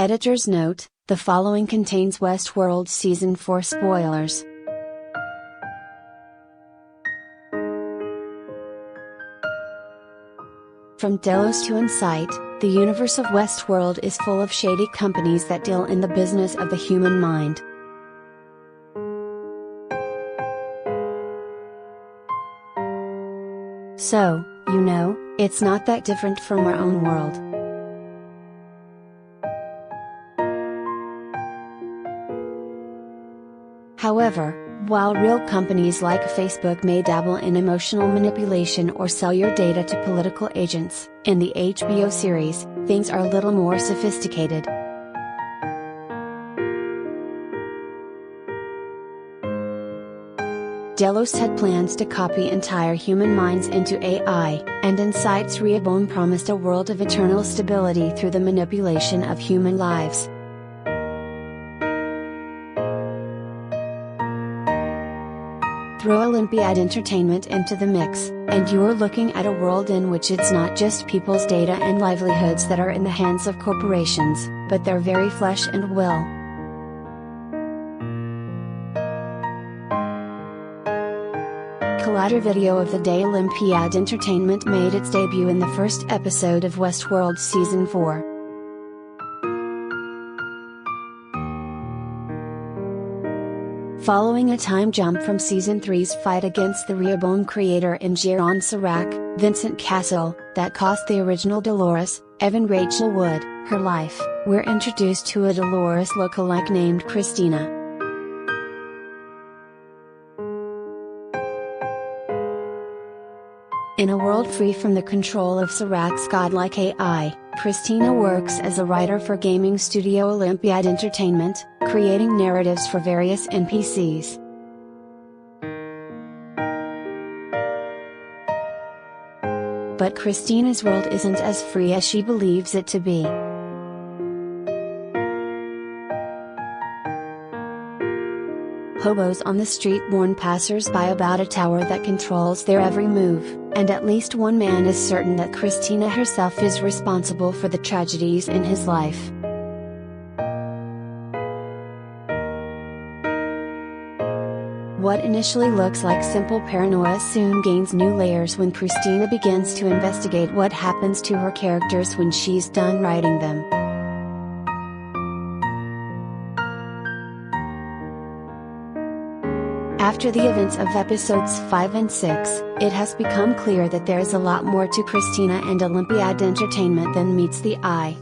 Editor's note: the following contains Westworld Season 4 spoilers. From Delos to Insight, the universe of Westworld is full of shady companies that deal in the business of the human mind. So, it's not that different from our own world. However, while real companies like Facebook may dabble in emotional manipulation or sell your data to political agents, in the HBO series, things are a little more sophisticated. Delos had plans to copy entire human minds into AI, and Insight's Rehoboam promised a world of eternal stability through the manipulation of human lives. Throw Olympiad Entertainment into the mix, and you're looking at a world in which it's not just people's data and livelihoods that are in the hands of corporations, but their very flesh and will. Collider video of the day: Olympiad Entertainment made its debut in the first episode of Westworld Season 4. Following a time jump from Season 3's fight against the Rehoboam creator in Giron Sirac, Vincent Castle, that cost the original Dolores, Evan Rachel Wood, her life, we're introduced to a Dolores lookalike named Christina. In a world free from the control of Sirac's godlike AI, Christina works as a writer for gaming studio Olympiad Entertainment, creating narratives for various NPCs. But Christina's world isn't as free as she believes it to be. Hobos on the street warn passers-by about a tower that controls their every move, and at least one man is certain that Christina herself is responsible for the tragedies in his life. What initially looks like simple paranoia soon gains new layers when Christina begins to investigate what happens to her characters when she's done writing them. After the events of episodes 5 and 6, it has become clear that there is a lot more to Christina and Olympiad Entertainment than meets the eye.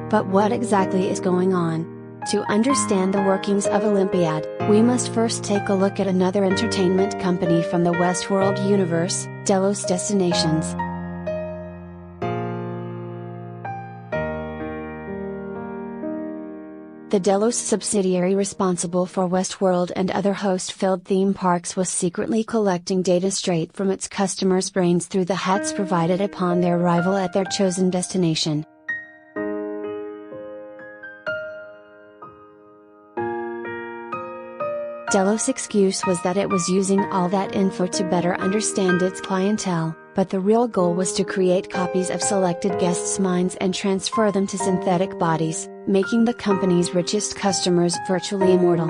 But what exactly is going on? To understand the workings of Olympiad, we must first take a look at another entertainment company from the Westworld universe, Delos Destinations. The Delos subsidiary responsible for Westworld and other host-filled theme parks was secretly collecting data straight from its customers' brains through the hats provided upon their arrival at their chosen destination. Delos' excuse was that it was using all that info to better understand its clientele, but the real goal was to create copies of selected guests' minds and transfer them to synthetic bodies, making the company's richest customers virtually immortal.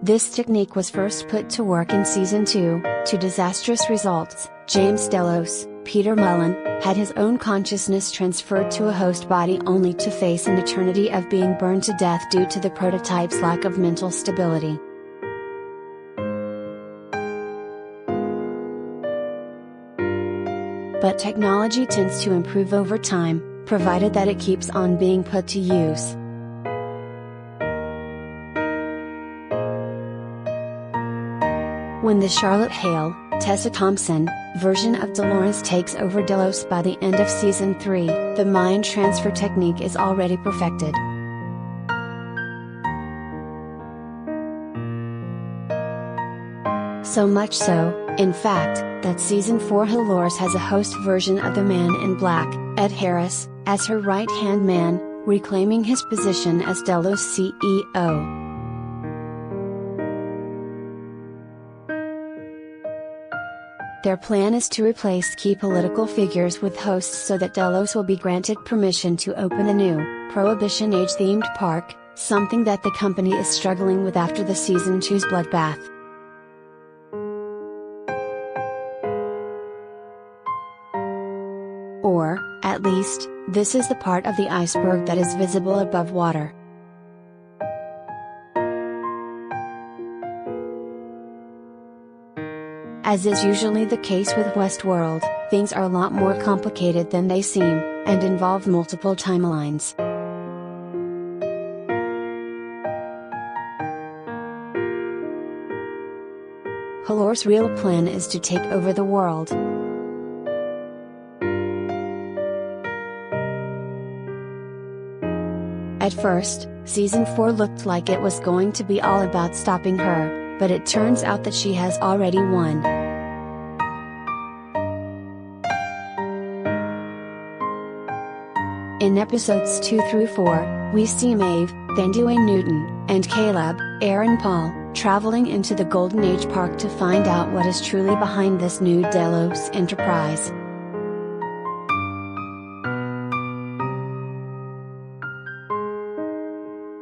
This technique was first put to work in Season 2, to disastrous results. James Delos, Peter Mullen, had his own consciousness transferred to a host body only to face an eternity of being burned to death due to the prototype's lack of mental stability. But technology tends to improve over time, provided that it keeps on being put to use. When the Charlotte Hale, Tessa Thompson, version of Dolores takes over Delos by the end of Season 3, the mind transfer technique is already perfected. So much so, in fact, that Season 4 Dolores has a host version of the Man in Black, Ed Harris, as her right-hand man, reclaiming his position as Delos' CEO. Their plan is to replace key political figures with hosts so that Delos will be granted permission to open a new, Prohibition Age-themed park, something that the company is struggling with after the Season 2's bloodbath. Or, at least, this is the part of the iceberg that is visible above water. As is usually the case with Westworld, things are a lot more complicated than they seem, and involve multiple timelines. Halor's real plan is to take over the world. At first, Season 4 looked like it was going to be all about stopping her, but it turns out that she has already won. In episodes 2 through 4, we see Maeve, Thandue Newton, and Caleb, Aaron Paul, traveling into the Golden Age Park to find out what is truly behind this new Delos enterprise.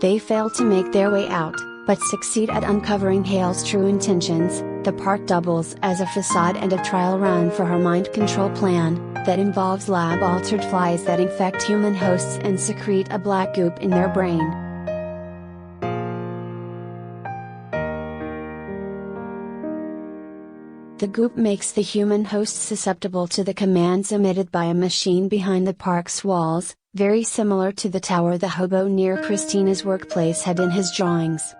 They fail to make their way out, but succeed at uncovering Hale's true intentions. The park doubles as a facade and a trial run for her mind control plan, that involves lab-altered flies that infect human hosts and secrete a black goop in their brain. The goop makes the human host susceptible to the commands emitted by a machine behind the park's walls, very similar to the tower the hobo near Christina's workplace had in his drawings.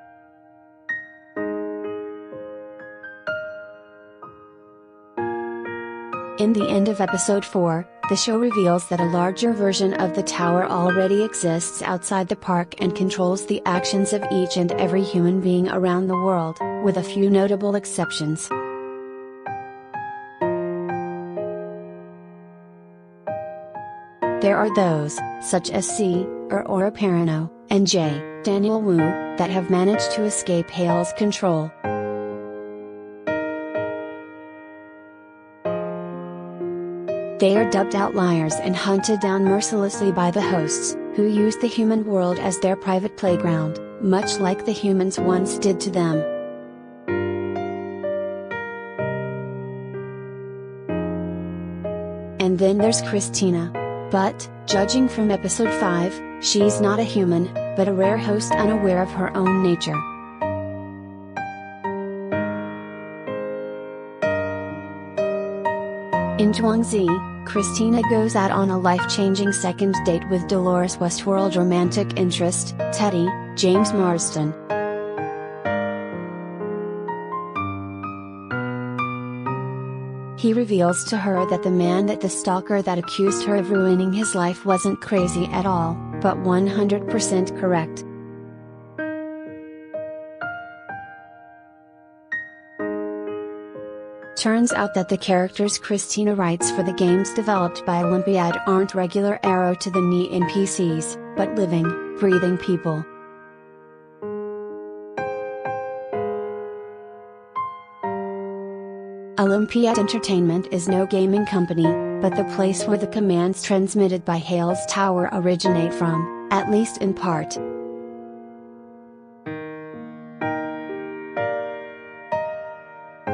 In the end of episode 4, the show reveals that a larger version of the tower already exists outside the park and controls the actions of each and every human being around the world, with a few notable exceptions. There are those, such as C, Aurora Perino, and J, Daniel Wu, that have managed to escape Hale's control. They are dubbed outliers and hunted down mercilessly by the hosts, who use the human world as their private playground, much like the humans once did to them. And then there's Christina. But, judging from episode 5, she's not a human, but a rare host unaware of her own nature. In Zhuangzi, Christina goes out on a life-changing second date with Dolores' Westworld romantic interest, Teddy, James Marsden. He reveals to her that the man that the stalker that accused her of ruining his life wasn't crazy at all, but 100% correct. Turns out that the characters Christina writes for the games developed by Olympiad aren't regular arrow-to-the-knee NPCs, but living, breathing people. Olympiad Entertainment is no gaming company, but the place where the commands transmitted by Hale's tower originate from, at least in part.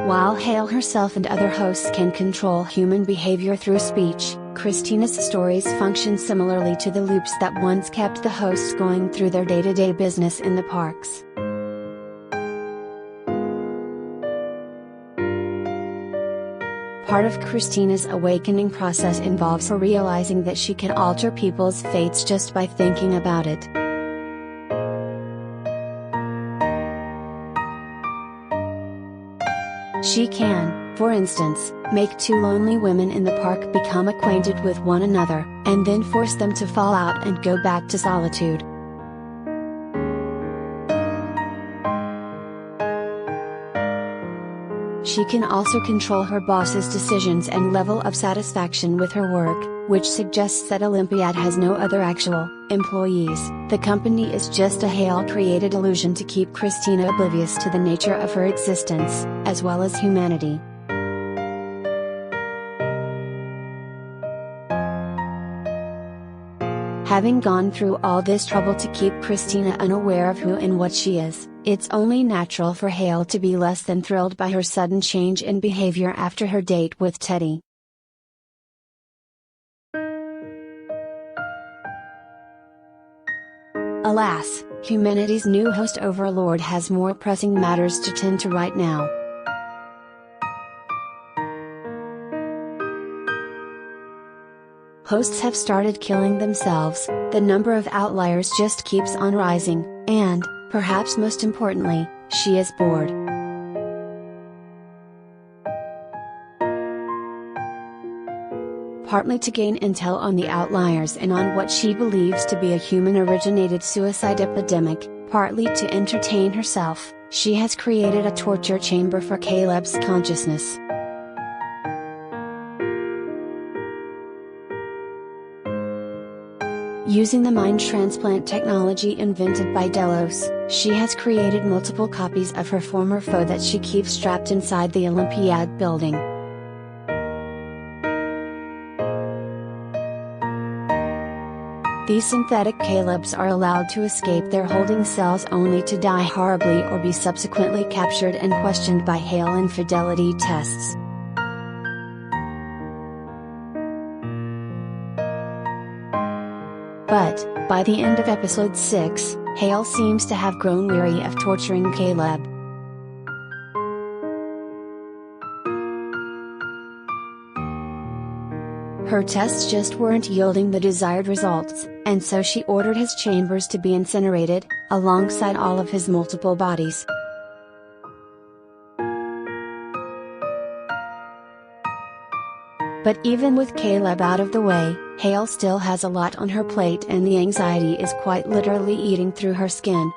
While Hale herself and other hosts can control human behavior through speech, Christina's stories function similarly to the loops that once kept the hosts going through their day-to-day business in the parks. Part of Christina's awakening process involves her realizing that she can alter people's fates just by thinking about it. She can, for instance, make two lonely women in the park become acquainted with one another, and then force them to fall out and go back to solitude. She can also control her boss's decisions and level of satisfaction with her work, which suggests that Olympiad has no other actual employees. The company is just a Hale-created illusion to keep Christina oblivious to the nature of her existence, as well as humanity. Having gone through all this trouble to keep Christina unaware of who and what she is, it's only natural for Hale to be less than thrilled by her sudden change in behavior after her date with Teddy. Alas, humanity's new host overlord has more pressing matters to tend to right now. Hosts have started killing themselves, the number of outliers just keeps on rising, and, perhaps most importantly, she is bored. Partly to gain intel on the outliers and on what she believes to be a human-originated suicide epidemic, partly to entertain herself, she has created a torture chamber for Caleb's consciousness. Using the mind transplant technology invented by Delos, she has created multiple copies of her former foe that she keeps strapped inside the Olympiad building. These synthetic Calebs are allowed to escape their holding cells only to die horribly or be subsequently captured and questioned by Hale in fidelity tests. But, by the end of episode 6, Hale seems to have grown weary of torturing Caleb. Her tests just weren't yielding the desired results, and so she ordered his chambers to be incinerated, alongside all of his multiple bodies. But even with Caleb out of the way, Hale still has a lot on her plate and the anxiety is quite literally eating through her skin.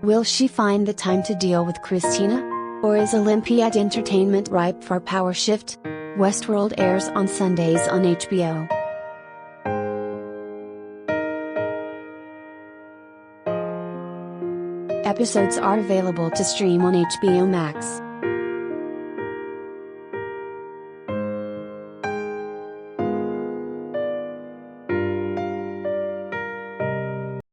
Will she find the time to deal with Christina? Or is Olympiad entertainment ripe for power shift? Westworld airs on Sundays on HBO. Episodes are available to stream on HBO Max.